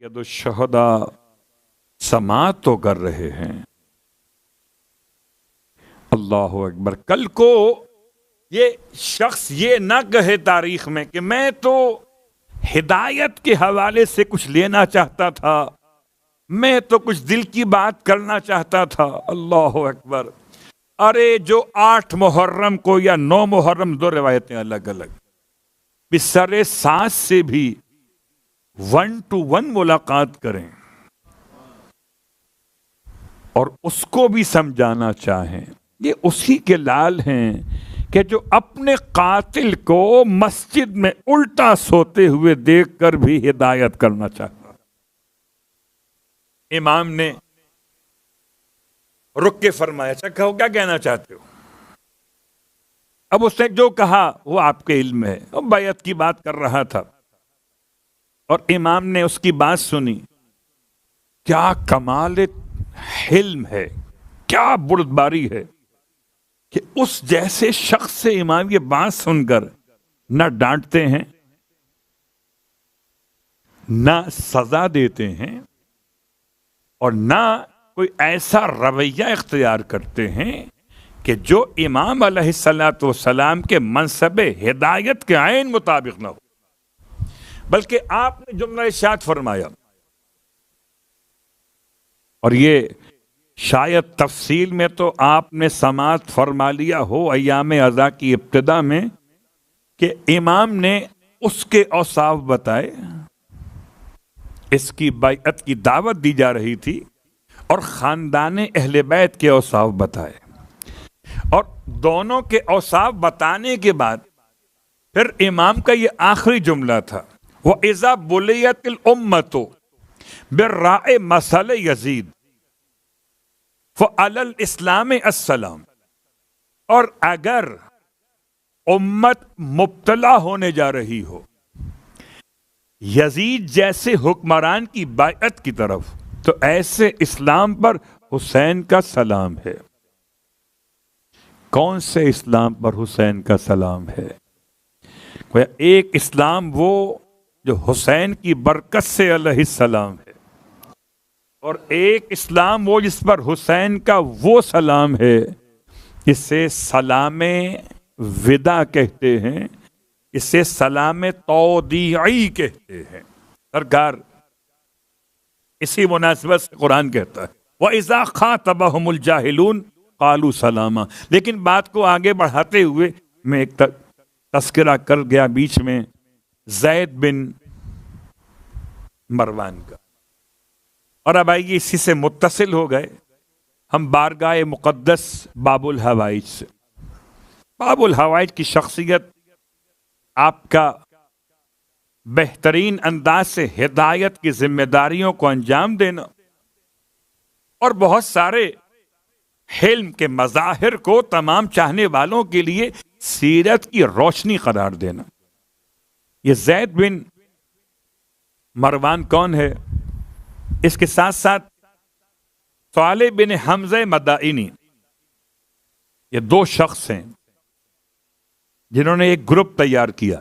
سید الشہداء سماعت تو کر رہے ہیں۔ اللہ اکبر۔ کل کو یہ شخص یہ نہ کہے تاریخ میں کہ میں تو ہدایت کے حوالے سے کچھ لینا چاہتا تھا، میں تو کچھ دل کی بات کرنا چاہتا تھا۔ اللہ اکبر۔ ارے جو 8 محرم کو یا 9 محرم، دو روایتیں الگ الگ، بسر سانس سے بھی 1 to 1 ملاقات کریں اور اس کو بھی سمجھانا چاہیں، یہ اسی کے لال ہیں کہ جو اپنے قاتل کو مسجد میں الٹا سوتے ہوئے دیکھ کر بھی ہدایت کرنا چاہتا۔ امام نے رک کے فرمایا، اچھا کہو کیا کہنا چاہتے ہو؟ اب اس نے جو کہا وہ آپ کے علم ہے، وہ بیعت کی بات کر رہا تھا اور امام نے اس کی بات سنی۔ کیا کمال حلم ہے، کیا بردباری ہے کہ اس جیسے شخص سے امام یہ بات سن کر نہ ڈانٹتے ہیں، نہ سزا دیتے ہیں اور نہ کوئی ایسا رویہ اختیار کرتے ہیں کہ جو امام علیہ السلام کے منصب ہدایت کے عین مطابق نہ ہو، بلکہ آپ نے جملہ ارشاد فرمایا، اور یہ شاید تفصیل میں تو آپ نے سماعت فرما لیا ہو ایام عزا کی ابتدا میں، کہ امام نے اس کے اوصاف بتائے، اس کی بیعت کی دعوت دی جا رہی تھی، اور خاندان اہل بیت کے اوصاف بتائے، اور دونوں کے اوصاف بتانے کے بعد پھر امام کا یہ آخری جملہ تھا، وَإِذَا بُلِيَتِ الْأُمَّةُ بِالرَّاءِ مَثَلِ يَزِيدُ فَعَلَى الْإِسْلَامِ السَّلَامُ۔ اور اگر امت مبتلا ہونے جا رہی ہو یزید جیسے حکمران کی بیعت کی طرف، تو ایسے اسلام پر حسین کا سلام ہے۔ کون سے اسلام پر حسین کا سلام ہے؟ ایک اسلام وہ جو حسین کی برکت سے علیہ السلام ہے، اور ایک اسلام وہ جس پر حسین کا وہ سلام ہے، اسے سلام ودا کہتے ہیں، اسے سلام تودیعی کہتے ہیں۔ سرکار اسی مناسبت سے قرآن کہتا ہے وَإِذَا خَاطَبَهُمُ الْجَاهِلُونَ قَالُوا سَلَامًا۔ لیکن بات کو آگے بڑھاتے ہوئے میں ایک تذکرہ کر گیا بیچ میں زید بن مروان کا، اور اب آئیے اسی سے متصل ہو گئے ہم بارگاہ مقدس باب الحوائج سے۔ باب الحوائج کی شخصیت آپ کا بہترین انداز سے ہدایت کی ذمہ داریوں کو انجام دینا اور بہت سارے حلم کے مظاہر کو تمام چاہنے والوں کے لیے سیرت کی روشنی قرار دینا۔ یہ زید بن مروان کون ہے؟ اس کے ساتھ ساتھ صالح بن حمزہ مدائنی، یہ 2 شخص ہیں جنہوں نے ایک گروپ تیار کیا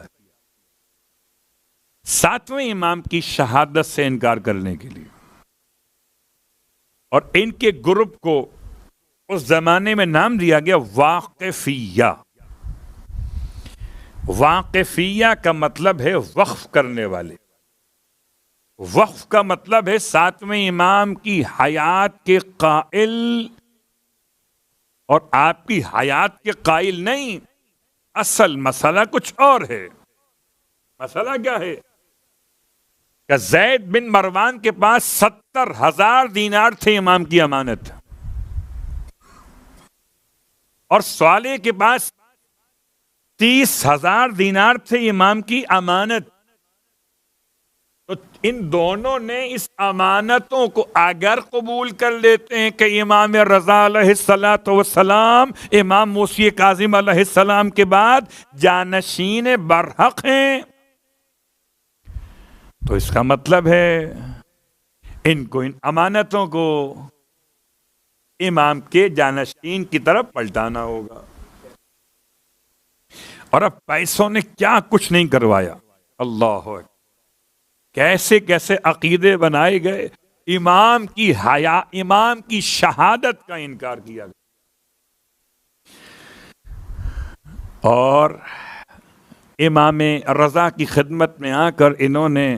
7ویں امام کی شہادت سے انکار کرنے کے لیے، اور ان کے گروپ کو اس زمانے میں نام دیا گیا واقفیہ۔ واقفیہ کا مطلب ہے وقف کرنے والے۔ وقف کا مطلب ہے 7ویں امام کی حیات کے قائل، اور آپ کی حیات کے قائل نہیں، اصل مسئلہ کچھ اور ہے۔ مسئلہ کیا ہے؟ کہ زید بن مروان کے پاس 70,000 دینار تھے امام کی امانت، اور صالح کے پاس 30,000 دینار تھے امام کی امانت۔ تو ان دونوں نے اس امانتوں کو اگر قبول کر لیتے ہیں کہ امام رضا علیہ السلام امام موسی کاظم علیہ السلام کے بعد جانشین برحق ہیں، تو اس کا مطلب ہے ان کو ان امانتوں کو امام کے جانشین کی طرف پلٹانا ہوگا۔ اور اب پیسوں نے کیا کچھ نہیں کروایا، اللہ اکبر، کیسے کیسے عقیدے بنائے گئے، امام کی حیا، امام کی شہادت کا انکار کیا گیا، اور امام رضا کی خدمت میں آ کر انہوں نے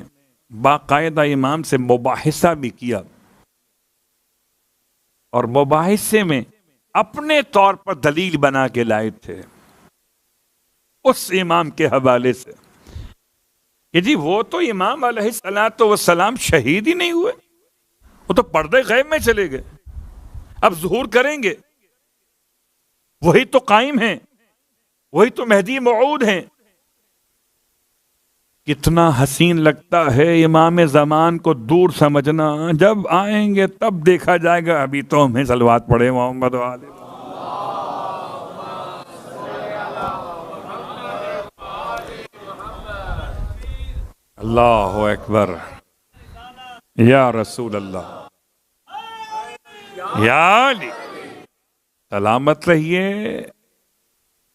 باقاعدہ امام سے مباحثہ بھی کیا، اور مباحثے میں اپنے طور پر دلیل بنا کے لائے تھے اس امام کے حوالے سے کہ جی وہ تو امام علیہ الصلوۃ والسلام شہید ہی نہیں ہوئے، وہ تو پردے غیب میں چلے گئے، اب ظہور کریں گے، وہی تو قائم ہیں، وہی تو مہدی موعود ہیں۔ کتنا حسین لگتا ہے امام زمان کو دور سمجھنا، جب آئیں گے تب دیکھا جائے گا، ابھی تو ہمیں صلوات پڑھے محمد والے۔ اللہ اکبر، یا رسول اللہ، یا علی، سلامت رہیے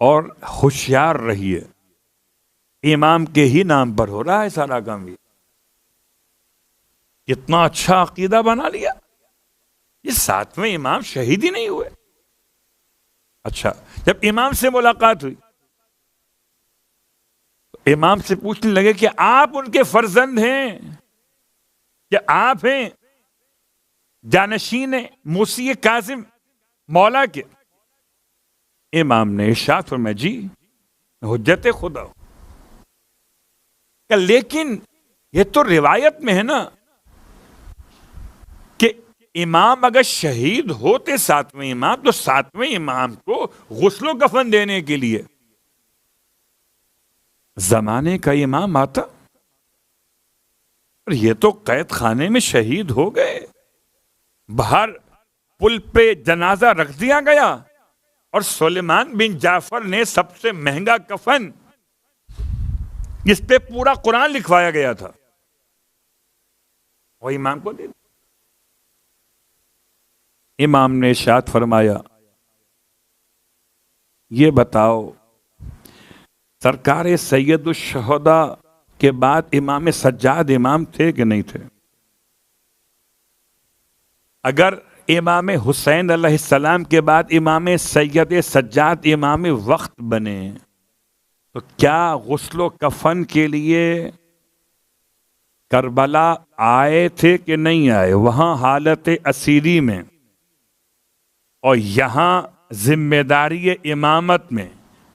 اور ہوشیار رہیے، امام کے ہی نام پر ہو رہا ہے سارا کام۔ یہ کتنا اچھا عقیدہ بنا لیا، یہ ساتویں امام شہید ہی نہیں ہوئے۔ اچھا، جب امام سے ملاقات ہوئی تو امام سے پوچھنے لگے کہ آپ ان کے فرزند ہیں، کہ آپ ہیں جانشین موسی کاظم مولا کے؟ امام نے ارشاد فرمایا جی حجت خدا ہو، لیکن یہ تو روایت میں ہے نا کہ امام اگر شہید ہوتے ساتویں امام، تو ساتویں امام کو غسل و کفن دینے کے لیے زمانے کا امام آتا، اور یہ تو قید خانے میں شہید ہو گئے، باہر پل پہ جنازہ رکھ دیا گیا، اور سلیمان بن جعفر نے سب سے مہنگا کفن جس پہ پورا قرآن لکھوایا گیا تھا وہ امام کو دے دیا۔ امام نے ارشاد فرمایا یہ بتاؤ سرکار سید الشہداء کے بعد امام سجاد امام تھے کہ نہیں تھے؟ اگر امام حسین علیہ السلام کے بعد امام سید سجاد امام وقت بنے تو کیا غسل و کفن کے لیے کربلا آئے تھے کہ نہیں آئے؟ وہاں حالت اسیری میں اور یہاں ذمہ داری امامت میں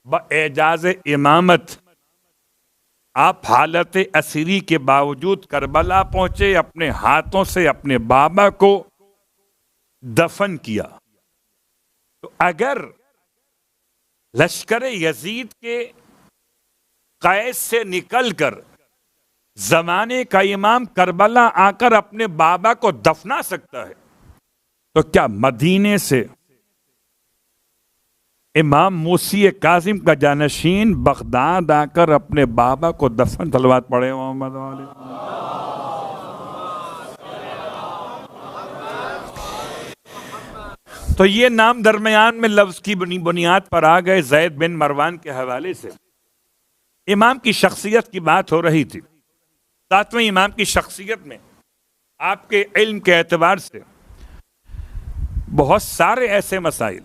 باعجاز امامت آپ حالت اسیری کے باوجود کربلا پہنچے، اپنے ہاتھوں سے اپنے بابا کو دفن کیا۔ تو اگر لشکر یزید کے قید سے نکل کر زمانے کا امام کربلا آ کر اپنے بابا کو دفنا سکتا ہے، تو کیا مدینے سے امام موسی کاظم کا جانشین بغداد آ کر اپنے بابا کو دفن؟ صلوات پڑھے محمد والے۔ تو یہ نام درمیان میں لفظ کی بنیاد پر آ گئے زید بن مروان کے حوالے سے۔ امام کی شخصیت کی بات ہو رہی تھی، ساتویں امام کی شخصیت میں آپ کے علم کے اعتبار سے بہت سارے ایسے مسائل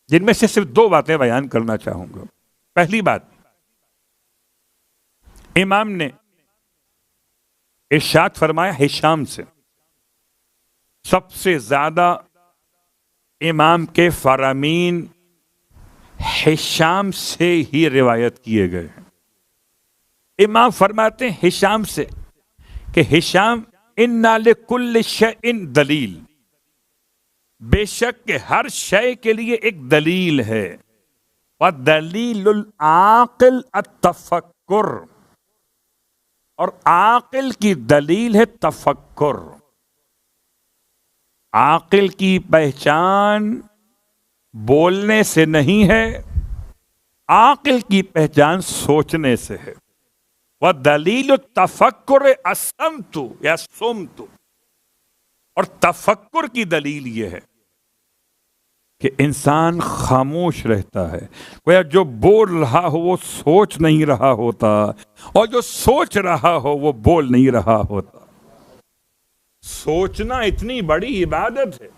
جن میں سے صرف دو باتیں بیان کرنا چاہوں گا۔ پہلی بات، امام نے ارشاد فرمایا ہشام سے، سب سے زیادہ امام کے فرامین ہشام سے ہی روایت کیے گئے ہیں۔ امام فرماتے ہیں ہشام سے کہ ہشام اِنَّ لِكُلِّ شَيْءٍ دلیل، بے شک کہ ہر شے کے لیے ایک دلیل ہے، وَدَلِيلُ الْعَاقِلِ التَّفَكُّرُ، اور عاقل کی دلیل ہے تفکر۔ عاقل کی پہچان بولنے سے نہیں ہے، عاقل کی پہچان سوچنے سے ہے۔ وَدَلِيلُ التَّفَكُّرِ الصَّمْتُ یا صُمْتُ، اور تفکر کی دلیل یہ ہے کہ انسان خاموش رہتا ہے، گویا جو بول رہا ہو وہ سوچ نہیں رہا ہوتا، اور جو سوچ رہا ہو وہ بول نہیں رہا ہوتا۔ سوچنا اتنی بڑی عبادت ہے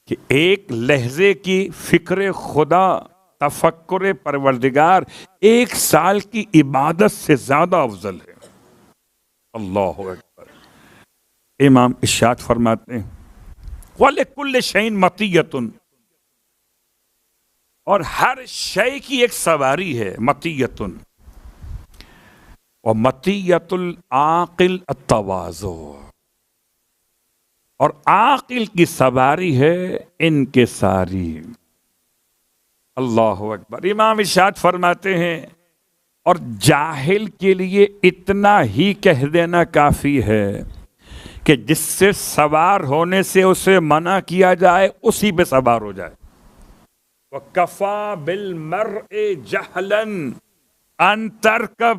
کہ ایک لہجے کی فکر خدا، تفکر پروردگار 1 سال کی عبادت سے زیادہ افضل ہے۔ اللہ اکبر۔ امام ارشاد فرماتے ہیں وَلِكُلِّ شَيْءٍ مَطِیَّةٌ، اور ہر شے کی ایک سواری ہے، مطیۃ، وَمَطِیَّةُ الْعَاقِلِ التَّوَاضُعُ، اور عاقل کی سواری ہے انکساری۔ اللہ اکبر۔ امام ارشاد فرماتے ہیں اور جاہل کے لیے اتنا ہی کہہ دینا کافی ہے کہ جس سے سوار ہونے سے اسے منع کیا جائے اسی پہ سوار ہو جائے۔ وَكَفَى بِالْمَرْءِ جَهْلًا أَن تَرْكَبْ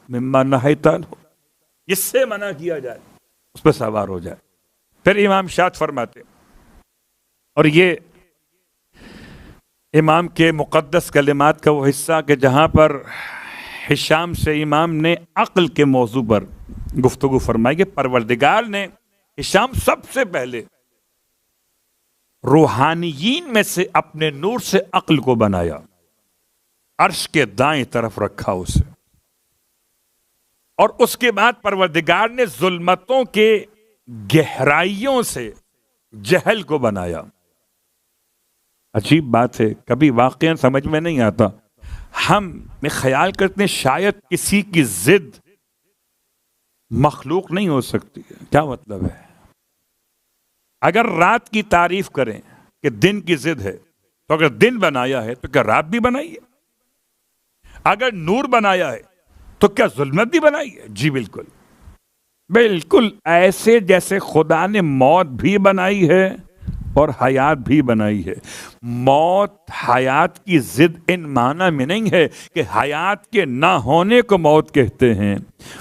مِمَّا نَهَيْتَ عَنْهُ، جس سے منع کیا جائے اس پہ سوار ہو جائے۔ پھر امام ارشاد فرماتے اور یہ امام کے مقدس کلمات کا وہ حصہ کہ جہاں پر ہشام سے امام نے عقل کے موضوع پر گفتگو فرمائی کہ پروردگار نے ہشام سب سے پہلے روحانیین میں سے اپنے نور سے عقل کو بنایا، عرش کے دائیں طرف رکھا اسے، اور اس کے بعد پروردگار نے ظلمتوں کے گہرائیوں سے جہل کو بنایا۔ عجیب بات ہے، کبھی واقعا سمجھ میں نہیں آتا، ہم میں خیال کرتے ہیں شاید کسی کی ضد مخلوق نہیں ہو سکتی ہے۔ کیا مطلب ہے؟ اگر رات کی تعریف کریں کہ دن کی ضد ہے، تو اگر دن بنایا ہے تو کیا رات بھی بنائی ہے؟ اگر نور بنایا ہے تو کیا ظلمت بھی بنائی ہے؟ جی بالکل، بالکل ایسے جیسے خدا نے موت بھی بنائی ہے اور حیات بھی بنائی ہے۔ موت حیات کی ضد ان معنی میں نہیں ہے کہ حیات کے نہ ہونے کو موت کہتے ہیں،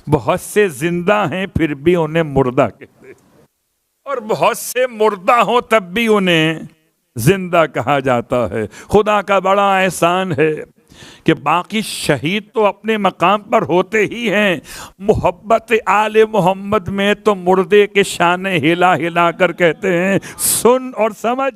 بہت سے زندہ ہیں پھر بھی انہیں مردہ کہتے ہیں، اور بہت سے مردہ ہوں تب بھی انہیں زندہ کہا جاتا ہے۔ خدا کا بڑا احسان ہے کہ باقی شہید تو اپنے مقام پر ہوتے ہی ہیں، محبت آل محمد میں تو مردے کے شانے ہلا ہلا کر کہتے ہیں سن اور سمجھ۔